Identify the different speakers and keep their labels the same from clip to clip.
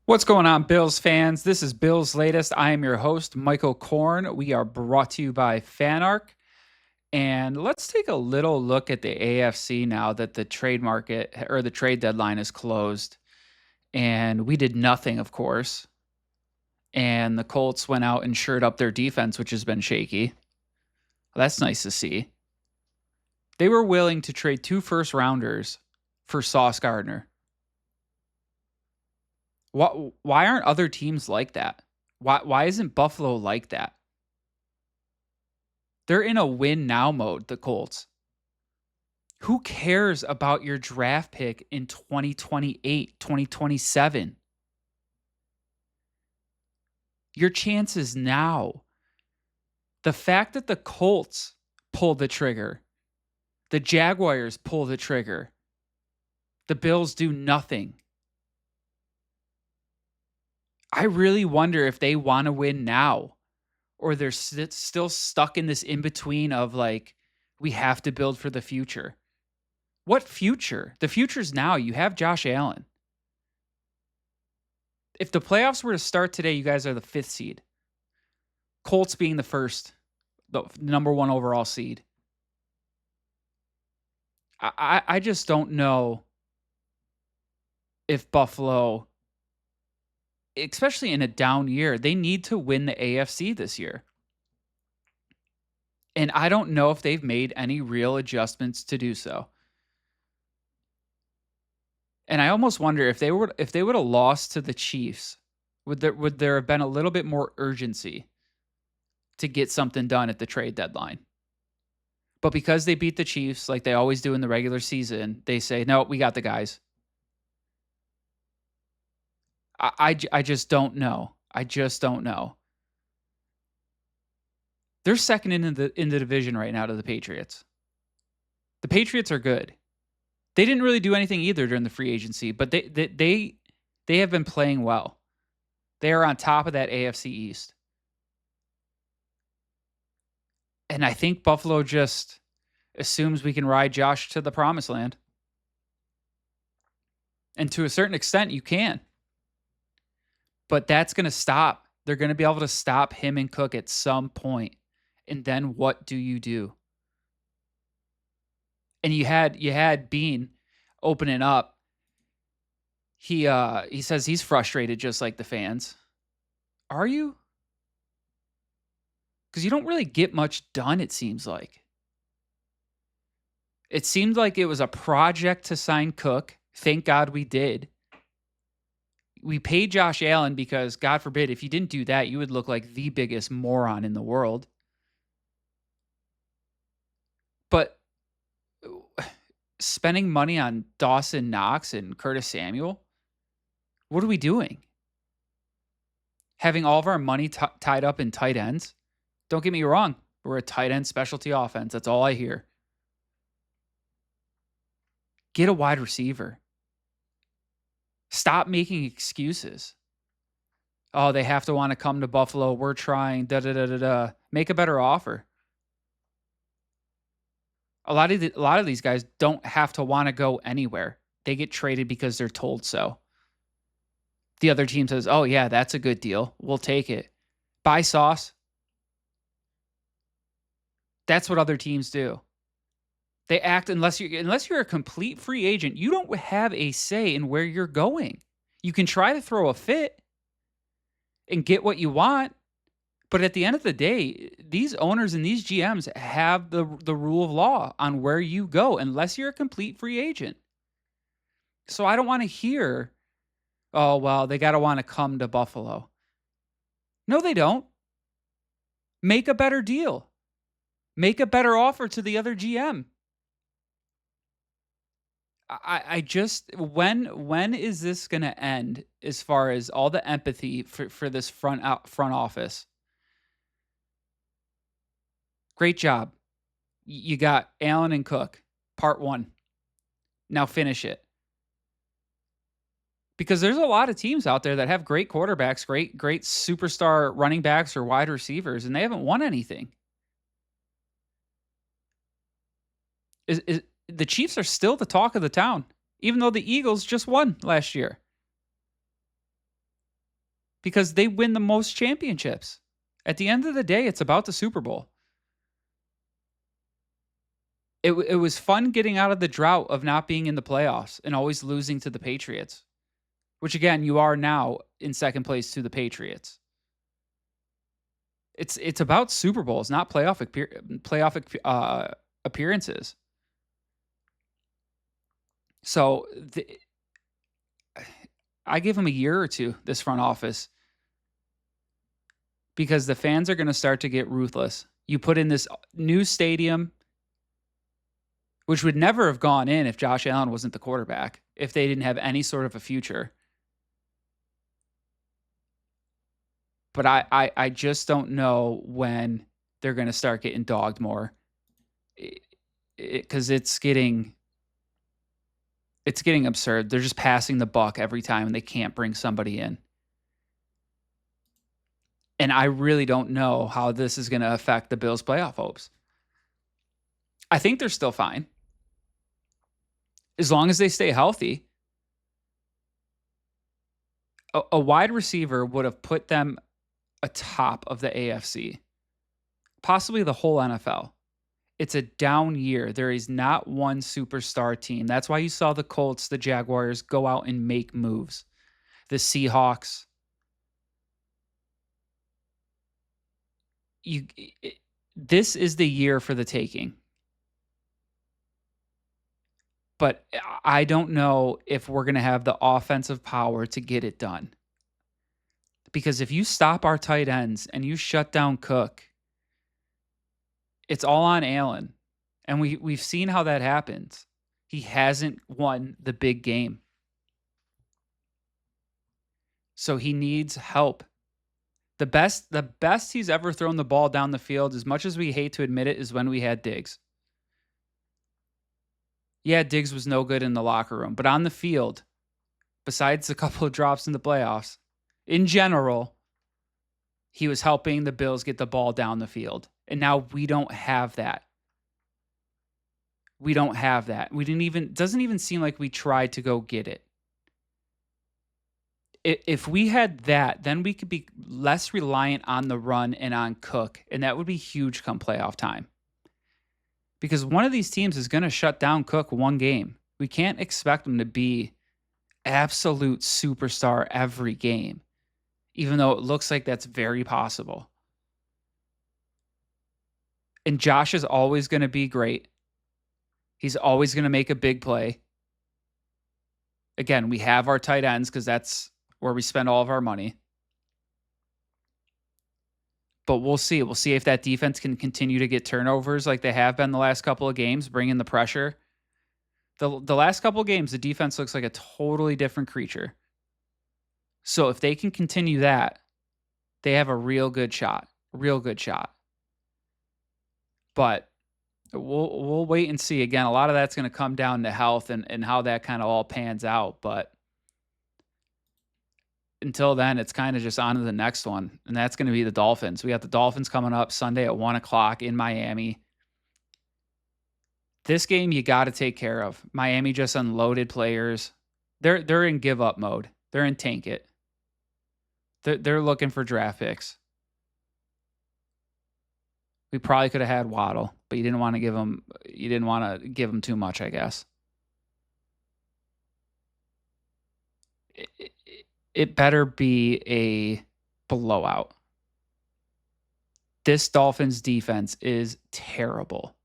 Speaker 1: What's going on, Bills fans? This is Bills Latest. I am your host, Michael Korn. We are brought to you by FanArc. And let's take a little look at the AFC now that the trade market or the trade deadline is closed. And we did nothing, of course. And the Colts went out and shored up their defense, which has been shaky. Well, that's nice to see. They were willing to trade 2 first rounders for Sauce Gardner. Why aren't other teams like that? Why isn't Buffalo like that? They're in a win now mode, the Colts. Who cares about your draft pick in 2028, 2027? Your chances now. The fact that the Colts pull the trigger, the Jaguars pull the trigger, the Bills do nothing. I really wonder if they want to win now or they're still stuck in this in-between of like, we have to build for the future. What future? The future's now. You have Josh Allen. If the playoffs were to start today, you guys are the 5th seed. Colts being the first, the number 1 overall seed. I just don't know if Buffalo, especially in a down year, they need to win the AFC this year. And I don't know if they've made any real adjustments to do so. And I almost wonder if they would have lost to the Chiefs, would there have been a little bit more urgency to get something done at the trade deadline? But because they beat the Chiefs like they always do in the regular season, they say, no, we got the guys. I just don't know. I just don't know. They're second in the division right now to the Patriots. The Patriots are good. They didn't really do anything either during the free agency, but they have been playing well. They are on top of that AFC East. And I think Buffalo just assumes we can ride Josh to the promised land. And to a certain extent, you can. But that's going to stop. They're going to be able to stop him and Cook at some point. And then what do you do? And you had Bean opening up. He says he's frustrated just like the fans. Are you? Because you don't really get much done, it seems like. It seemed like it was a project to sign Cook. Thank God we did. We paid Josh Allen because, God forbid, if you didn't do that, you would look like the biggest moron in the world. But spending money on Dawson Knox and Curtis Samuel, what are we doing? Having all of our money tied up in tight ends? Don't get me wrong. We're a tight end specialty offense. That's all I hear. Get a wide receiver. Stop making excuses. Oh, they have to want to come to Buffalo. We're trying. Make a better offer. A lot of these guys don't have to want to go anywhere. They get traded because they're told so. The other team says, "Oh yeah, that's a good deal. We'll take it." Buy Sauce. That's what other teams do. They act unless you're a complete free agent, you don't have a say in where you're going. You can try to throw a fit and get what you want, but at the end of the day, these owners and these GMs have the rule of law on where you go unless you're a complete free agent. So I don't want to hear, "Oh, well, they got to want to come to Buffalo." No, they don't. Make a better deal. Make a better offer to the other GM. I just when is this going to end as far as all the empathy for this front office? Great job. You got Allen and Cook, part 1. Now finish it. Because there's a lot of teams out there that have great quarterbacks, great superstar running backs or wide receivers, and they haven't won anything. The Chiefs are still the talk of the town, even though the Eagles just won last year. because they win the most championships. At the end of the day, it's about the Super Bowl. It was fun getting out of the drought of not being in the playoffs and always losing to the Patriots, which again, you are now in second place to the Patriots. It's about Super Bowls, not playoff appearances. So I give them a year or two, this front office, because the fans are going to start to get ruthless. You put in this new stadium, which would never have gone in if Josh Allen wasn't the quarterback, if they didn't have any sort of a future. But I just don't know when they're going to start getting dogged more, because it's getting absurd. They're just passing the buck every time, and they can't bring somebody in. And I really don't know how this is going to affect the Bills' playoff hopes. I think they're still fine, as long as they stay healthy. A wide receiver would have put them atop of the AFC, possibly the whole NFL. It's a down year. There is not one superstar team. That's why you saw the Colts, the Jaguars go out and make moves. The Seahawks. This is the year for the taking. But I don't know if we're going to have the offensive power to get it done. Because if you stop our tight ends and you shut down Cook, it's all on Allen. And we've seen how that happens. He hasn't won the big game. So he needs help. The best he's ever thrown the ball down the field, as much as we hate to admit it, is when we had Diggs. Yeah, Diggs was no good in the locker room, but on the field, besides a couple of drops in the playoffs, in general, he was helping the Bills get the ball down the field. And now we don't have that. We don't have that. Doesn't even seem like we tried to go get it. If we had that, then we could be less reliant on the run and on Cook, and that would be huge come playoff time. Because one of these teams is going to shut down Cook one game. We can't expect them to be absolute superstar every game, even though it looks like that's very possible. And Josh is always going to be great. He's always going to make a big play. Again, we have our tight ends because that's where we spend all of our money. But we'll see. We'll see if that defense can continue to get turnovers like they have been the last couple of games, bring in the pressure. The last couple of games, the defense looks like a totally different creature. So if they can continue that, they have a real good shot. Real good shot. But we'll wait and see. Again, a lot of that's going to come down to health and how that kind of all pans out. But until then, it's kind of just on to the next one, and that's going to be the Dolphins. We got the Dolphins coming up Sunday at 1 o'clock in Miami. This game you got to take care of. Miami just unloaded players. They're in give up mode. They're in tank it. They're looking for draft picks. We probably could have had Waddle, but you didn't want to give him. You didn't want to give him too much, I guess. It better be a blowout. This Dolphins defense is terrible.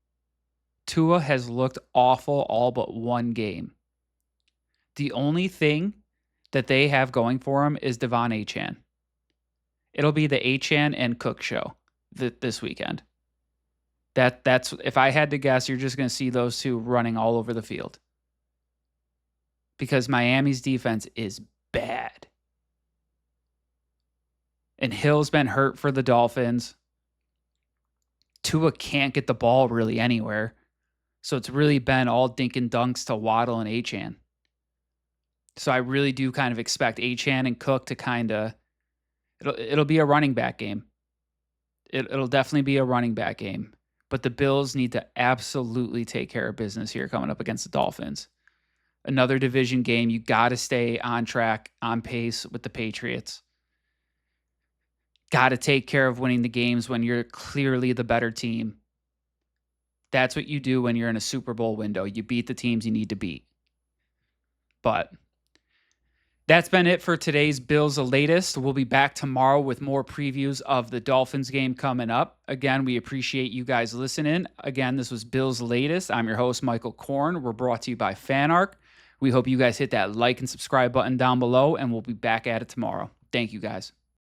Speaker 1: Tua has looked awful all but one game. The only thing that they have going for him is Devon Achane. It'll be the Achane and Cook show this weekend. That's if I had to guess, you're just going to see those two running all over the field. Because Miami's defense is bad. And Hill's been hurt for the Dolphins. Tua can't get the ball really anywhere. So it's really been all dink and dunks to Waddle and Achane. So I really do kind of expect Achane and Cook to kind of... It'll be a running back game. It'll definitely be a running back game. But the Bills need to absolutely take care of business here coming up against the Dolphins. Another division game. You got to stay on track, on pace with the Patriots. got to take care of winning the games when you're clearly the better team. That's what you do when you're in a Super Bowl window. You beat the teams you need to beat. But that's been it for today's Bills the Latest. We'll be back tomorrow with more previews of the Dolphins game coming up. Again, we appreciate you guys listening. Again, this was Bills the Latest. I'm your host, Michael Korn. We're brought to you by FanArc. We hope you guys hit that like and subscribe button down below, and we'll be back at it tomorrow. Thank you, guys.